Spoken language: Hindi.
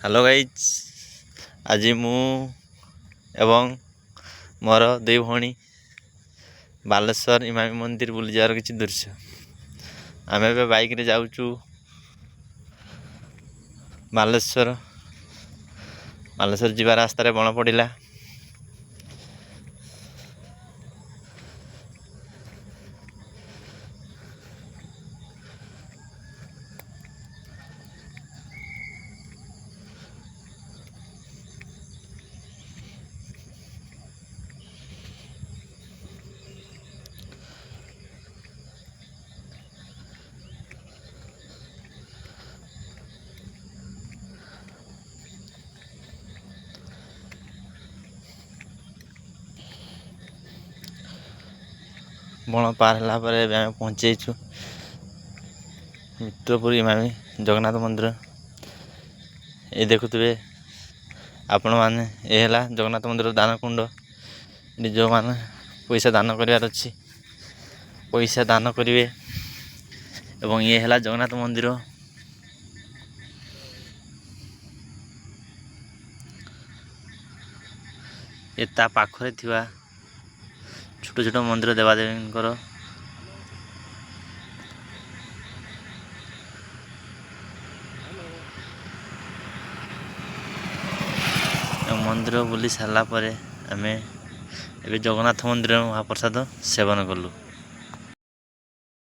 हेलो गाइज, आज मु एवं मोर दुई भौणी बालेश्वर इमामी मंदिर बुली जार किसी दृश्य। आम ए बाइक रे जाऊँ बालेश्वर जीवा रास्तार बण पड़ा। बण पार है पहुँचु मित्रपुर इमामी जगन्नाथ मंदिर। ये देखुवे आपण मैंने ये जगन्नाथ मंदिर दान कुंड। जो मैंने पैसा दान करार अच्छी पैसा दान करेंगे। एवं ये है जगन्नाथ मंदिर। ये ता पाखरे थिवा छोट छोट मंदिर देवादेवी मंदिर बुली सारा आम ए जगन्नाथ मंदिर महाप्रसाद सेवन कलु।